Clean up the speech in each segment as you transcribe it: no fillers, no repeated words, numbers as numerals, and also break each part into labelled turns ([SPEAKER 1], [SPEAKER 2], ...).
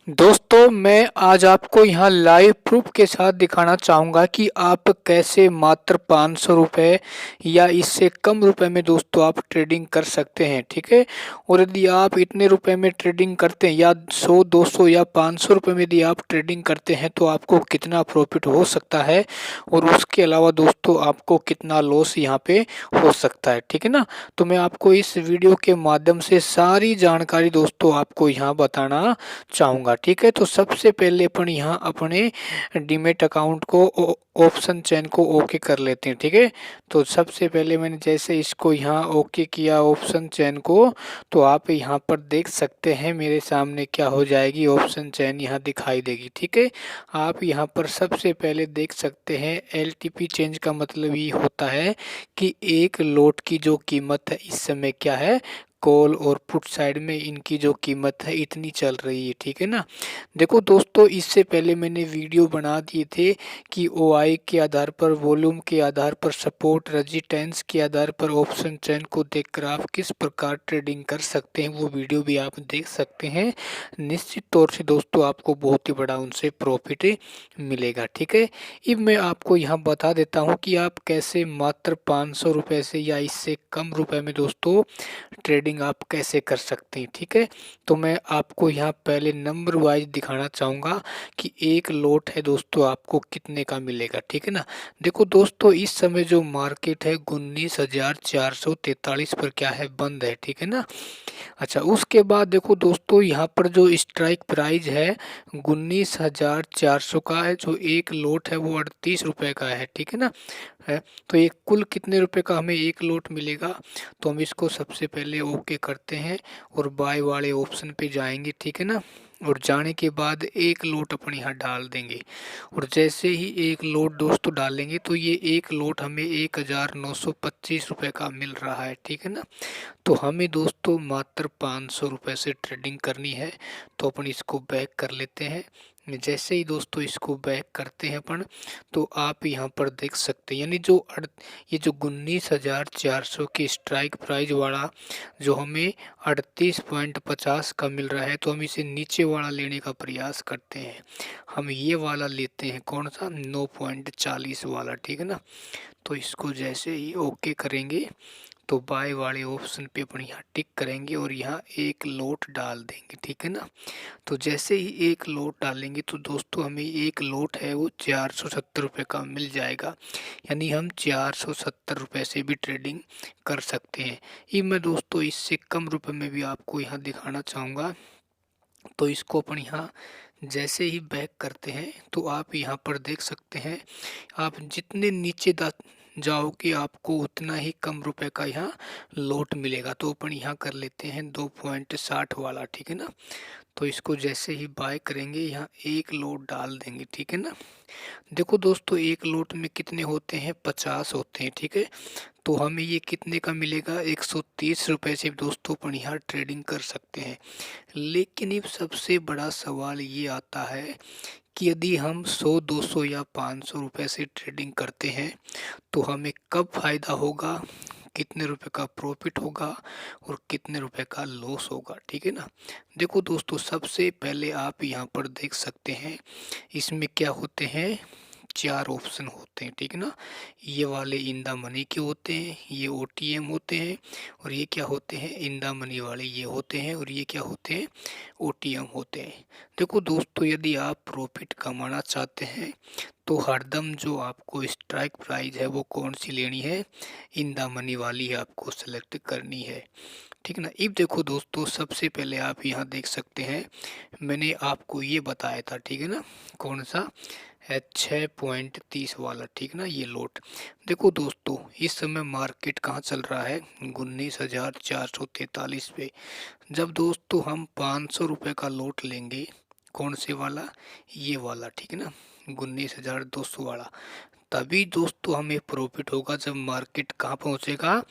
[SPEAKER 1] दोस्तों मैं आज आपको यहाँ लाइव प्रूफ के साथ दिखाना चाहूँगा कि आप कैसे मात्र 500 रुपये या इससे कम रुपए में दोस्तों आप ट्रेडिंग कर सकते हैं। ठीक है। और यदि आप इतने रुपए में ट्रेडिंग करते हैं या 100 200 या 500 रुपये में यदि आप ट्रेडिंग करते हैं तो आपको कितना प्रॉफिट हो सकता है और उसके अलावा दोस्तों आपको कितना लॉस यहाँ पे हो सकता है। ठीक है ना। तो मैं आपको इस वीडियो के माध्यम से सारी जानकारी दोस्तों आपको यहाँ बताना चाहूँगा। ठीक है। तो सबसे पहले अपन यहाँ अपने डीमेट अकाउंट को ऑप्शन चेन को ओके कर लेते हैं। ठीक है। तो सबसे पहले मैंने जैसे इसको यहाँ ओके किया ऑप्शन चेन को, तो आप यहाँ पर देख सकते हैं मेरे सामने क्या हो जाएगी, ऑप्शन चेन यहाँ दिखाई देगी। ठीक है। आप यहाँ पर सबसे पहले देख सकते हैं एलटीपी चेंज का मतलब ये होता है कि एक लोट की जो कीमत है इस समय क्या है, कॉल और पुट साइड में इनकी जो कीमत है इतनी चल रही है। ठीक है ना। देखो दोस्तों इससे पहले मैंने वीडियो बना दिए थे कि ओआई के आधार पर, वॉल्यूम के आधार पर, सपोर्ट रेजिस्टेंस के आधार पर ऑप्शन चेन को देखकर आप किस प्रकार ट्रेडिंग कर सकते हैं, वो वीडियो भी आप देख सकते हैं। निश्चित तौर से दोस्तों आपको बहुत ही बड़ा उनसे प्रॉफिट मिलेगा। ठीक है। अब मैं आपको यहाँ बता देता हूँ कि आप कैसे मात्र 500 रुपये से या इससे कम रुपए में दोस्तों ट्रेडिंग आप कैसे कर सकते हैं। ठीक है। तो मैं आपको यहाँ पहले नंबर वाइज दिखाना चाहूँगा कि एक लोट है दोस्तों आपको कितने का मिलेगा। ठीक है ना। देखो दोस्तों इस समय जो मार्केट है 19,443 पर क्या है, बंद है। ठीक है ना। अच्छा उसके बाद देखो दोस्तों यहाँ पर जो स्ट्राइक प्राइस है 19,400 का है, जो एक लोट है वो 38 रुपये का है। ठीक है ना। है। तो ये कुल कितने रुपए का हमें एक लोट मिलेगा, तो हम इसको सबसे पहले ओके करते हैं और बाय वाले ऑप्शन पे जाएंगे। ठीक है ना। और जाने के बाद एक लोट अपन यहाँ डाल देंगे और जैसे ही एक लोट दोस्तों डालेंगे तो ये एक लोट हमें 1,925 रुपये का मिल रहा है। ठीक है ना। तो हमें दोस्तों मात्र 500 रुपये से ट्रेडिंग करनी है, तो अपन इसको बैक कर लेते हैं। जैसे ही दोस्तों इसको बैक करते हैं अपन, तो आप यहाँ पर देख सकते हैं यानी जो ये जो 19,400 की स्ट्राइक प्राइस वाला जो हमें 38.50 का मिल रहा है, तो हम इसे नीचे वाला लेने का प्रयास करते हैं। हम ये वाला लेते हैं, कौन सा, 9.40 वाला। ठीक है ना। तो इसको जैसे ही ओके करेंगे तो बाय वाले ऑप्शन पे अपन यहाँ टिक करेंगे और यहाँ एक लोट डाल देंगे। ठीक है ना। तो जैसे ही एक लोट डालेंगे तो दोस्तों हमें एक लोट है वो 470 रुपये का मिल जाएगा, यानी हम 470 रुपये से भी ट्रेडिंग कर सकते हैं। ये मैं दोस्तों इससे कम रुपए में भी आपको यहाँ दिखाना चाहूँगा। तो इसको अपन यहाँ जैसे ही बैक करते हैं तो आप यहाँ पर देख सकते हैं, आप जितने नीचे जाओगे आपको उतना ही कम रुपए का यहाँ लोट मिलेगा। तो अपन यहाँ कर लेते हैं 2.60 वाला। ठीक है ना। तो इसको जैसे ही बाय करेंगे यहाँ एक लोट डाल देंगे। ठीक है ना। देखो दोस्तों एक लोट में कितने होते हैं, 50 होते हैं। ठीक है। तो हमें ये कितने का मिलेगा, 130 रुपये से दोस्तों अपन यहाँ ट्रेडिंग कर सकते हैं। लेकिन अब सबसे बड़ा सवाल ये आता है कि यदि हम 100 200 या 500 रुपये से ट्रेडिंग करते हैं तो हमें कब फ़ायदा होगा, कितने रुपए का प्रॉफिट होगा और कितने रुपए का लॉस होगा। ठीक है ना। देखो दोस्तों सबसे पहले आप यहाँ पर देख सकते हैं इसमें क्या होते हैं, चार ऑप्शन होते हैं। ठीक है ना। ये वाले इन द मनी के होते हैं, ये ओटीएम होते हैं, और ये क्या होते हैं, इन द मनी वाले ये होते हैं, और ये क्या होते हैं, ओटीएम होते हैं। देखो दोस्तों यदि आप प्रॉफिट कमाना चाहते हैं तो हरदम जो आपको स्ट्राइक प्राइस है वो कौन सी लेनी है, इन द मनी वाली है आपको सेलेक्ट करनी है। ठीक है ना। अब देखो दोस्तों सबसे पहले आप यहाँ देख सकते हैं मैंने आपको ये बताया था। ठीक है ना। कौन सा है, 6.30 वाला। ठीक ना, ये लोट। देखो दोस्तों इस समय मार्केट कहाँ चल रहा है, 19,443 पे। जब दोस्तों हम 500 रुपये का लोट लेंगे, कौन से वाला, ये वाला। ठीक है ना, 19,200 वाला, तभी दोस्तों हमें प्रॉफिट होगा जब मार्केट कहाँ पहुँचेगा,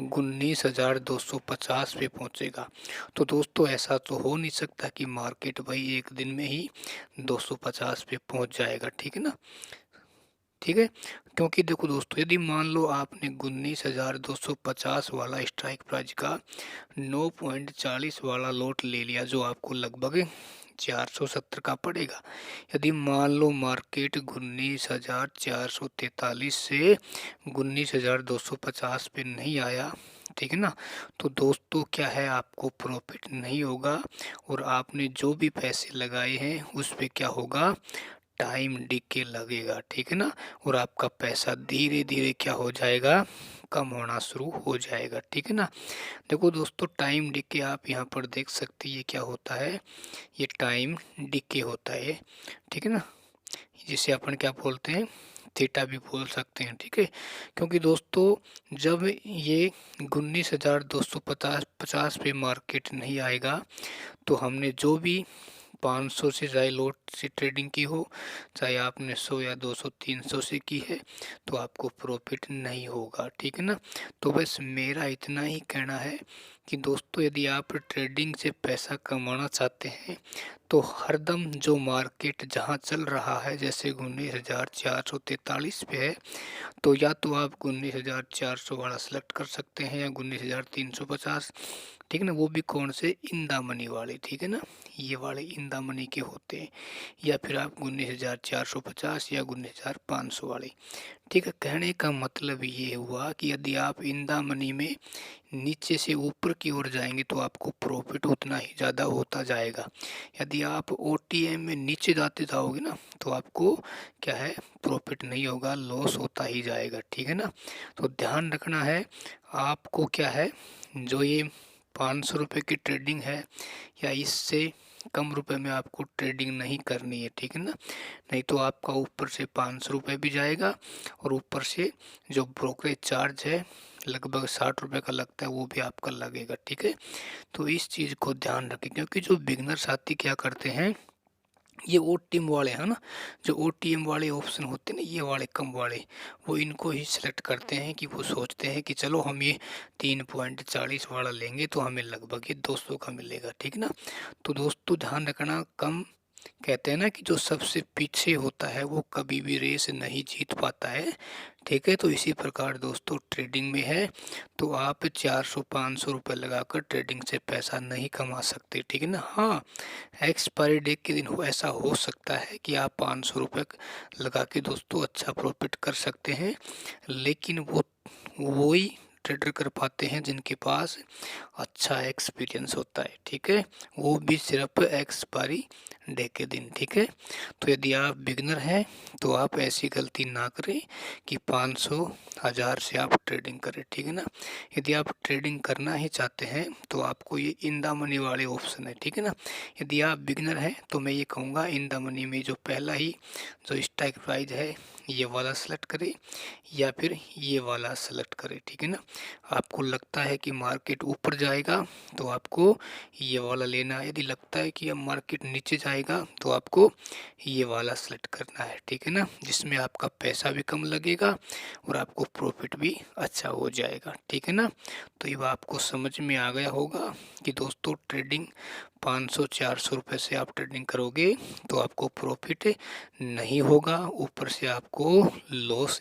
[SPEAKER 1] 19,250 पे पहुँचेगा। तो दोस्तों ऐसा तो हो नहीं सकता कि मार्केट भाई एक दिन में ही 250 पे पहुँच जाएगा। ठीक है ना। ठीक है। क्योंकि देखो दोस्तों यदि मान लो आपने 19,250 वाला स्ट्राइक प्राइस का 9.40 वाला लोट ले लिया, जो आपको लगभग 470 का पड़ेगा। यदि मान लो मार्केट 19,443 से 19,250 पे नहीं आया, ठीक है ना, तो दोस्तों क्या है, आपको प्रॉफिट नहीं होगा और आपने जो भी पैसे लगाए हैं उस पे क्या होगा, टाइम डिके लगेगा, ठीक है ना, और आपका पैसा धीरे धीरे क्या हो जाएगा, कम होना शुरू हो जाएगा, ठीक है ना। देखो दोस्तों, टाइम डिके आप यहाँ पर देख सकते हैं, ये क्या होता है, ये टाइम डिके होता है, ठीक है ना, जिसे अपन क्या बोलते हैं, थीटा भी बोल सकते हैं, ठीक है। क्योंकि दोस्तों जब ये 19,250 पे मार्केट नहीं आएगा, तो हमने जो भी 500 से चाहे लॉट से ट्रेडिंग की हो, चाहे आपने 100 या 200 300 से की है, तो आपको प्रॉफिट नहीं होगा, ठीक है ना। तो बस मेरा इतना ही कहना है कि दोस्तों यदि आप ट्रेडिंग से पैसा कमाना चाहते हैं, तो हरदम जो मार्केट जहां चल रहा है, जैसे 19,443 पे है, तो या तो आप 19,400 वाला सेलेक्ट कर सकते हैं या 19,350, ठीक है ना, वो भी कौन से, इन द मनी वाले, ठीक है ना, ये वाले इन द मनी के होते हैं, या फिर आप 19,450 या 19,500 वाले, ठीक है। कहने का मतलब ये हुआ कि यदि आप इन द मनी में नीचे से ऊपर की ओर जाएंगे तो आपको प्रॉफिट उतना ही ज़्यादा होता जाएगा। यदि आप ओटीएम में नीचे जाते जाओगे ना, तो आपको क्या है, प्रॉफिट नहीं होगा, लॉस होता ही जाएगा, ठीक है ना। तो ध्यान रखना है आपको, क्या है, जो ये 500 रुपये की ट्रेडिंग है या इससे कम रुपए में आपको ट्रेडिंग नहीं करनी है, ठीक है ना। नहीं तो आपका ऊपर से 500 रुपये भी जाएगा और ऊपर से जो ब्रोकरेज चार्ज है लगभग 60 रुपये का लगता है, वो भी आपका लगेगा, ठीक है। तो इस चीज़ को ध्यान रखें, क्योंकि जो बिगनर साथी क्या करते हैं, ये ओ टीम वाले हैं ना, जो ओ टीएम वाले ऑप्शन होते हैं ना, ये वाले कम वाले, वो इनको ही सिलेक्ट करते हैं कि वो सोचते हैं कि चलो हम ये 3.40 वाला लेंगे तो हमें लगभग ये 200 का मिलेगा, ठीक ना। तो दोस्तों ध्यान रखना, कम कहते हैं ना कि जो सबसे पीछे होता है वो कभी भी रेस नहीं जीत पाता है, ठीक है। तो इसी प्रकार दोस्तों ट्रेडिंग में है, तो आप 400-500 रुपये लगाकर ट्रेडिंग से पैसा नहीं कमा सकते, ठीक है ना। हाँ, एक्सपायरी डे के दिन ऐसा हो सकता है कि आप 500 रुपये लगा के दोस्तों अच्छा प्रॉफिट कर सकते हैं, लेकिन वो ही ट्रेडर कर पाते हैं जिनके पास अच्छा एक्सपीरियंस होता है, ठीक है, वो भी सिर्फ एक्सपायरी डे के दिन, ठीक है। तो यदि आप बिगनर हैं तो आप ऐसी गलती ना करें कि 500 1000 से आप ट्रेडिंग करें, ठीक है ना। यदि आप ट्रेडिंग करना ही चाहते हैं तो आपको ये इन द मनी वाले ऑप्शन है, ठीक है ना। यदि आप बिगनर हैं तो मैं ये कहूँगा इन द मनी में जो पहला ही जो स्ट्राइक प्राइस है ये वाला सेलेक्ट करें या फिर ये वाला सेलेक्ट करें, ठीक है ना। आपको लगता है कि मार्केट ऊपर जाएगा तो आपको ये वाला लेना है, यदि लगता है कि अब मार्केट नीचे जाएगा तो आपको ये वाला सेलेक्ट करना है, ठीक है ना, जिसमें आपका पैसा भी कम लगेगा और आपको प्रॉफिट भी अच्छा हो जाएगा, ठीक है ना। तो ये आपको समझ में आ गया होगा कि दोस्तों ट्रेडिंग 500-400 रुपये से आप ट्रेडिंग करोगे तो आपको प्रॉफिट नहीं होगा, ऊपर से आपको लॉस